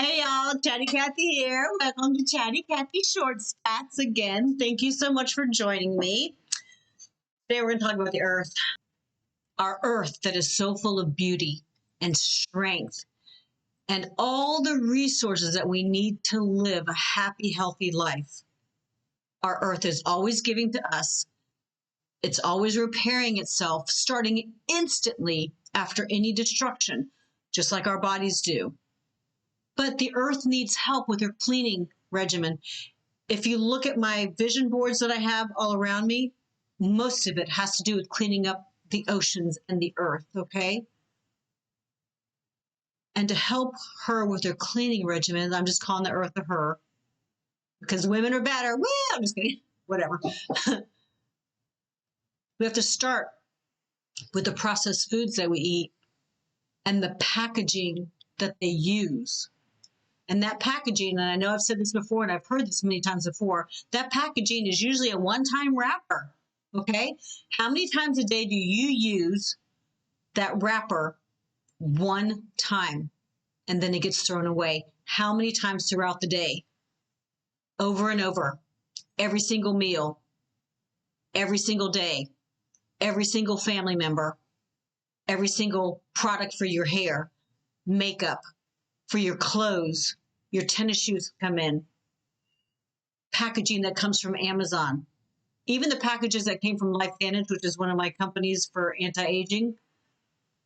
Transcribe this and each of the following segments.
Hey y'all, Chatty Cathy here. Welcome to Chatty Cathy Short Spatz again. Thank you so much for joining me. Today we're going to talk about the earth. Our earth that is so full of beauty and strength and all the resources that we need to live a happy, healthy life. Our earth is always giving to us. It's always repairing itself, starting instantly after any destruction, just like our bodies do. But the earth needs help with her cleaning regimen. If you look at my vision boards that I have all around me, most of it has to do with cleaning up the oceans and the earth, okay? And to help her with her cleaning regimen, I'm just calling the earth a her, because women are better. Well, I'm just kidding. Whatever. We have to start with the processed foods that we eat and the packaging that they use. And that packaging, and I know I've said this before and I've heard this many times before, that packaging is usually a one-time wrapper, okay? How many times a day do you use that wrapper one time and then it gets thrown away? How many times throughout the day? Over and over, every single meal, every single day, every single family member, every single product for your hair, makeup, for your clothes, your tennis shoes come in, packaging that comes from Amazon, even the packages that came from LifeVantage, which is one of my companies for anti-aging.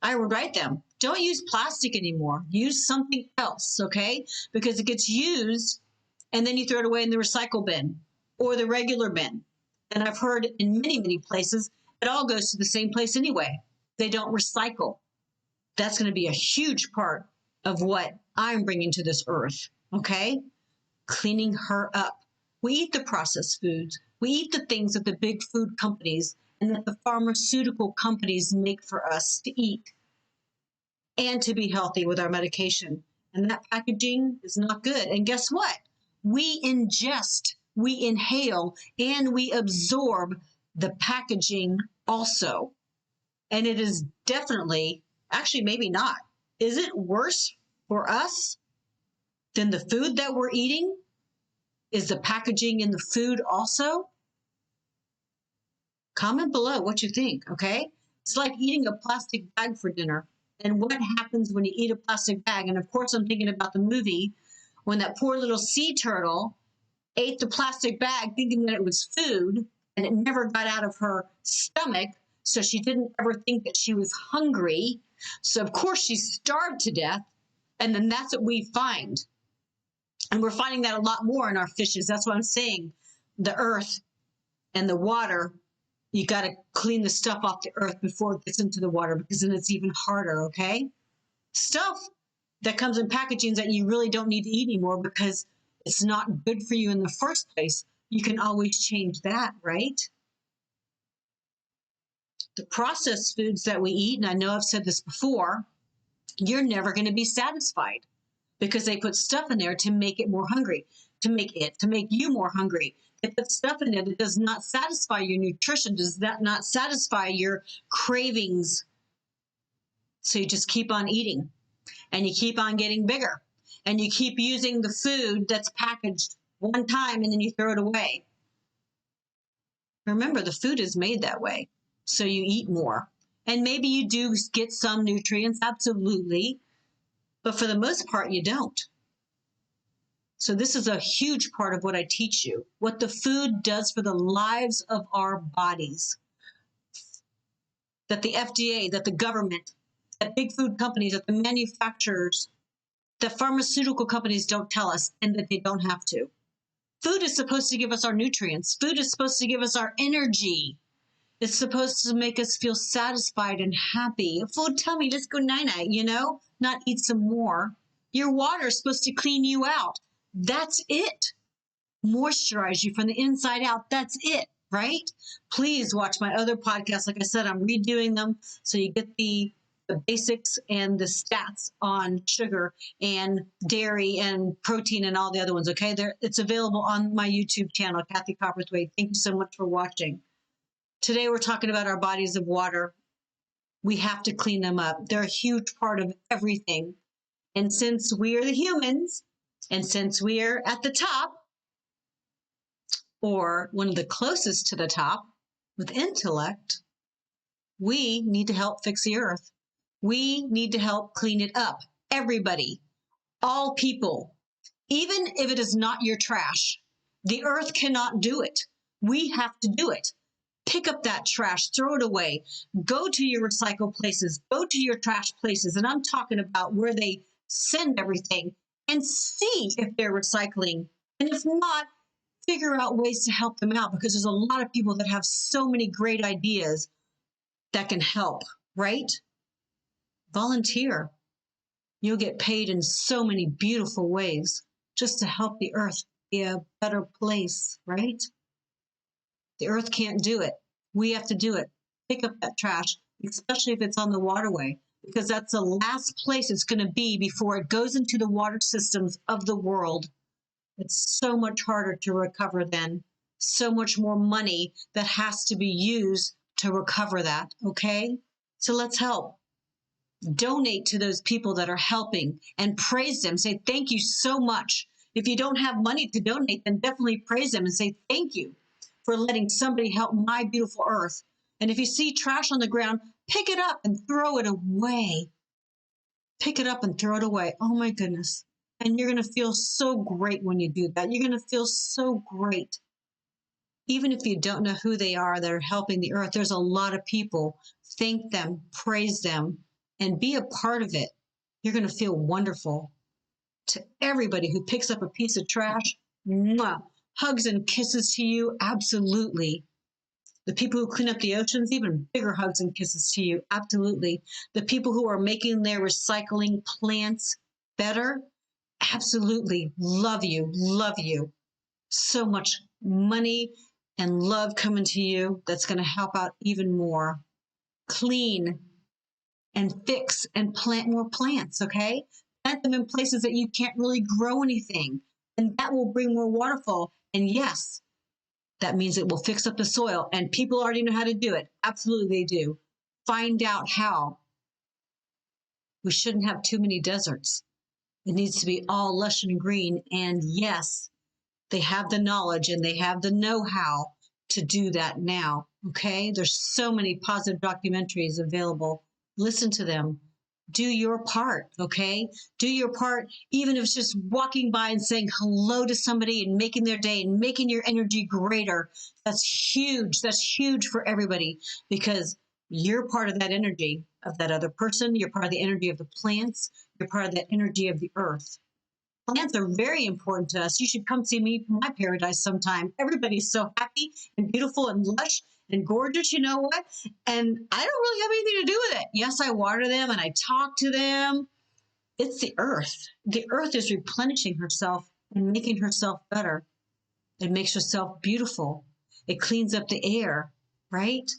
I would write them. Don't use plastic anymore. Use something else, okay? Because it gets used and then you throw it away in the recycle bin or the regular bin. And I've heard in many, many places, it all goes to the same place anyway. They don't recycle. That's going to be a huge part of what I'm bringing to this earth, okay? Cleaning her up. We eat the processed foods. We eat the things that the big food companies and that the pharmaceutical companies make for us to eat and to be healthy with our medication. And that packaging is not good. And guess what? We ingest, we inhale, and we absorb the packaging also. And it is definitely, actually maybe not. Is it worse for us than the food that we're eating? Is the packaging in the food also? Comment below what you think, okay? It's like eating a plastic bag for dinner. And what happens when you eat a plastic bag? And of course, I'm thinking about the movie when that poor little sea turtle ate the plastic bag thinking that it was food and it never got out of her stomach. So she didn't ever think that she was hungry. So of course she starved to death. And then that's what we find. And we're finding that a lot more in our fishes. That's what I'm saying. The earth and the water, you got to clean the stuff off the earth before it gets into the water because then it's even harder, okay? Stuff that comes in packagings that you really don't need to eat anymore because it's not good for you in the first place. You can always change that, right? The processed foods that we eat, and I know I've said this before, you're never going to be satisfied because they put stuff in there to make it more hungry, to make you more hungry. They put stuff in there that does not satisfy your nutrition, does that not satisfy your cravings. So you just keep on eating and you keep on getting bigger and you keep using the food that's packaged one time and then you throw it away. Remember, the food is made that way. So you eat more. And maybe you do get some nutrients, absolutely. But for the most part, you don't. So this is a huge part of what I teach you, what the food does for the lives of our bodies. That the FDA, that the government, that big food companies, that the manufacturers, that pharmaceutical companies don't tell us and that they don't have to. Food is supposed to give us our nutrients. Food is supposed to give us our energy. It's supposed to make us feel satisfied and happy. Food, tell me, let's go night-night, not eat some more. Your water is supposed to clean you out. That's it. Moisturize you from the inside out. That's it, right? Please watch my other podcasts. Like I said, I'm redoing them so you get the basics and the stats on sugar and dairy and protein and all the other ones, okay? It's available on my YouTube channel, Cathy Copperthwaite. Thank you so much for watching. Today we're talking about our bodies of water. We have to clean them up. They're a huge part of everything. And since we are the humans, and since we are at the top, or one of the closest to the top with intellect, we need to help fix the earth. We need to help clean it up. Everybody, all people, even if it is not your trash, the earth cannot do it. We have to do it. Pick up that trash, throw it away, go to your recycle places, go to your trash places. And I'm talking about where they send everything and see if they're recycling. And if not, figure out ways to help them out, because there's a lot of people that have so many great ideas that can help, right? Volunteer. You'll get paid in so many beautiful ways just to help the earth be a better place, right? The earth can't do it. We have to do it. Pick up that trash, especially if it's on the waterway, because that's the last place it's going to be before it goes into the water systems of the world. It's so much harder to recover then. So much more money that has to be used to recover that, okay? So let's help. Donate to those people that are helping and praise them. Say, thank you so much. If you don't have money to donate, then definitely praise them and say, thank you for letting somebody help my beautiful earth. And if you see trash on the ground, pick it up and throw it away. Pick it up and throw it away. Oh my goodness. And you're going to feel so great when you do that. You're going to feel so great. Even if you don't know who they are that are helping the earth, there's a lot of people. Thank them, praise them, and be a part of it. You're going to feel wonderful. To everybody who picks up a piece of trash, mwah, hugs and kisses to you, absolutely. The people who clean up the oceans, even bigger hugs and kisses to you, absolutely. The people who are making their recycling plants better, absolutely. Love you, love you. So much money and love coming to you that's going to help out even more. Clean and fix and plant more plants, okay? Plant them in places that you can't really grow anything, and that will bring more waterfall. And yes, that means it will fix up the soil, and people already know how to do it. Absolutely, they do. Find out how. We shouldn't have too many deserts. It needs to be all lush and green, and yes, they have the knowledge and they have the know-how to do that now, okay? There's so many positive documentaries available. Listen to them. Do your part, okay? Do your part, even if it's just walking by and saying hello to somebody and making their day and making your energy greater. That's huge. That's huge for everybody, because you're part of that energy of that other person. You're part of the energy of the plants. You're part of that energy of the earth. Plants are very important to us. You should come see me, my paradise sometime. Everybody's so happy and beautiful and lush and gorgeous, you know what? And I don't really have anything to do with it. Yes, I water them and I talk to them. It's the earth. The earth is replenishing herself and making herself better. It makes herself beautiful. It cleans up the air, right?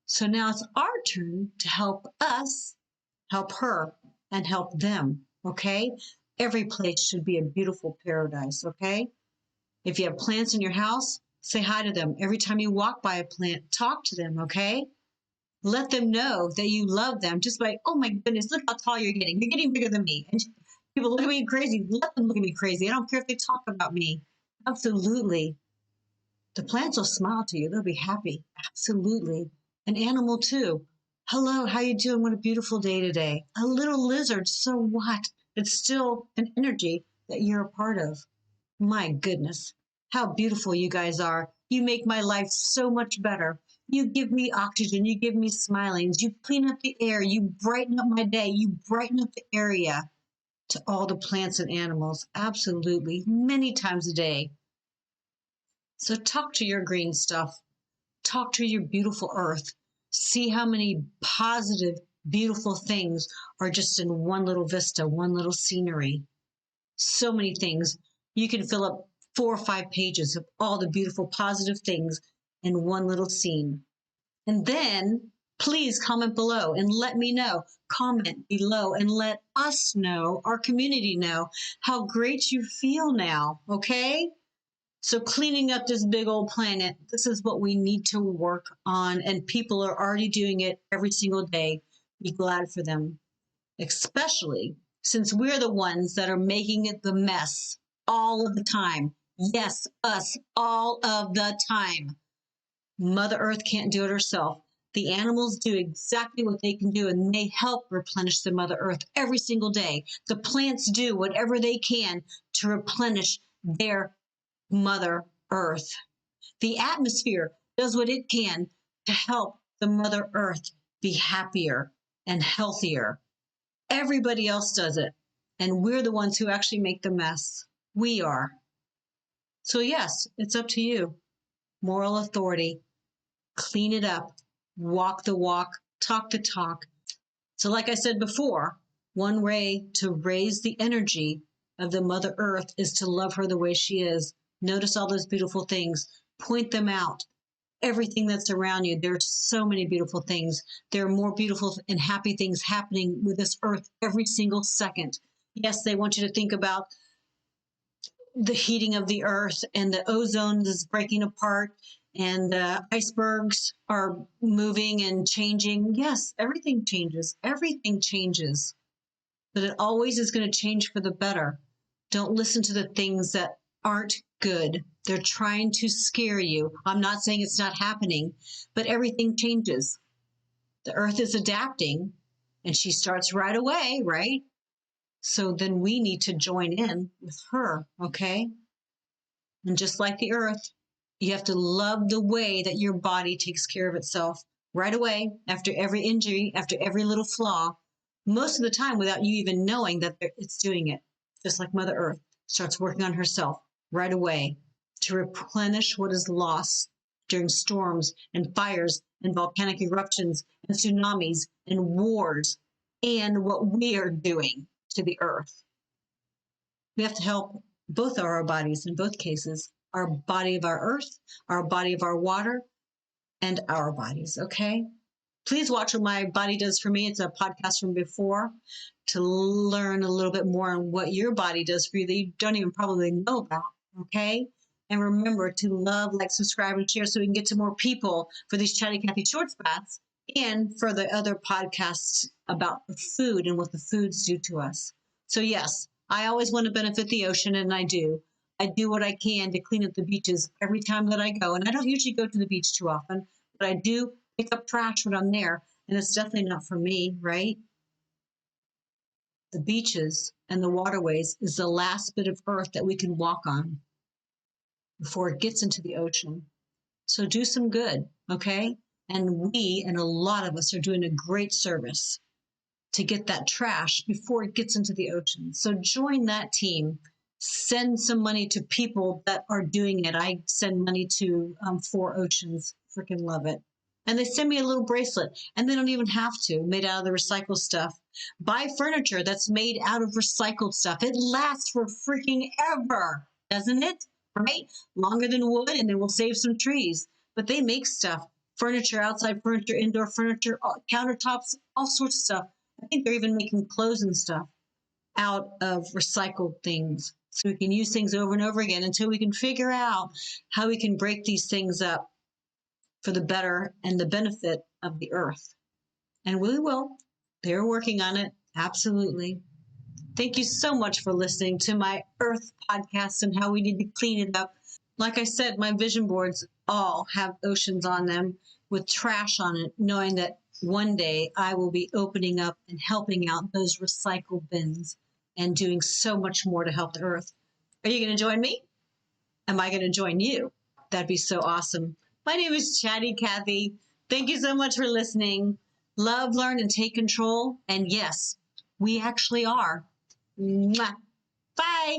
So now it's our turn to help us, help her, and help them, okay? Every place should be a beautiful paradise, okay? If you have plants in your house, say hi to them. Every time you walk by a plant, talk to them, okay? Let them know that you love them just by, oh my goodness, look how tall you're getting. You're getting bigger than me. And people look at me crazy. Let them look at me crazy. I don't care if they talk about me. Absolutely. The plants will smile to you. They'll be happy. Absolutely. An animal too. Hello, how you doing? What a beautiful day today. A little lizard, so what? It's still an energy that you're a part of. My goodness, how beautiful you guys are. You make my life so much better. You give me oxygen. You give me smilings. You clean up the air. You brighten up my day. You brighten up the area. To all the plants and animals, absolutely, many times a day. So talk to your green stuff. Talk to your beautiful earth. See how many positive, beautiful things are just in one little vista, one little scenery. So many things. You can fill up 4 or 5 pages of all the beautiful, positive things in one little scene. And then please comment below and let me know. Comment below and let us know, our community know, how great you feel now, okay? So cleaning up this big old planet, this is what we need to work on, and people are already doing it every single day. Be glad for them. Especially since we're the ones that are making it the mess all of the time. Yes, us all of the time. Mother Earth can't do it herself. The animals do exactly what they can do, and they help replenish the Mother Earth every single day. The plants do whatever they can to replenish their Mother Earth. The atmosphere does what it can to help the Mother Earth be happier and healthier. Everybody else does it, and we're the ones who actually make the mess. We are. So, yes, it's up to you. Moral authority. Clean it up. Walk the walk. Talk the talk. So, like I said before, one way to raise the energy of the Mother Earth is to love her the way she is. Notice all those beautiful things. Point them out. Everything that's around you. There's so many beautiful things. There are more beautiful and happy things happening with this earth every single second. Yes, they want you to think about the heating of the earth and the ozone is breaking apart and icebergs are moving and changing. Yes, everything changes. Everything changes. But it always is going to change for the better. Don't listen to the things that aren't good. They're trying to scare you. I'm not saying it's not happening, but everything changes. The earth is adapting, and she starts right away, right? So then we need to join in with her, okay? And just like the earth, you have to love the way that your body takes care of itself right away, after every injury, after every little flaw, most of the time without you even knowing that it's doing it. Just like Mother Earth starts working on herself right away to replenish what is lost during storms and fires and volcanic eruptions and tsunamis and wars and what we are doing to the earth. We have to help both of our bodies in both cases, our body of our earth, our body of our water, and our bodies, okay? Please watch what my body does for me. It's a podcast from before to learn a little bit more on what your body does for you that you don't even probably know about, okay? And remember to love, like, subscribe, and share so we can get to more people for these Chatty Cathy short spats and for the other podcasts about the food and what the foods do to us. So, yes, I always want to benefit the ocean, and I do. I do what I can to clean up the beaches every time that I go. And I don't usually go to the beach too often, but I do pick up trash when I'm there. And it's definitely not for me, right? The beaches and the waterways is the last bit of earth that we can walk on before it gets into the ocean. So do some good, okay? And we, and a lot of us, are doing a great service to get that trash before it gets into the ocean. So join that team. Send some money to people that are doing it. I send money to 4Oceans. Freaking love it. And they send me a little bracelet, and they don't even have to, made out of the recycled stuff. Buy furniture that's made out of recycled stuff. It lasts for freaking ever, doesn't it? Right? Longer than wood, and then we'll save some trees. But they make stuff, furniture, outside furniture, indoor furniture, countertops, all sorts of stuff. I think they're even making clothes and stuff out of recycled things. So we can use things over and over again until we can figure out how we can break these things up for the better and the benefit of the earth. And we will. They're working on it. Absolutely. Thank you so much for listening to my Earth podcast and how we need to clean it up. Like I said, my vision boards all have oceans on them with trash on it, knowing that one day I will be opening up and helping out those recycle bins and doing so much more to help the earth. Are you going to join me? Am I going to join you? That'd be so awesome. My name is Chatty Cathy. Thank you so much for listening. Love, learn, and take control. And yes, we actually are. Mwah. Bye.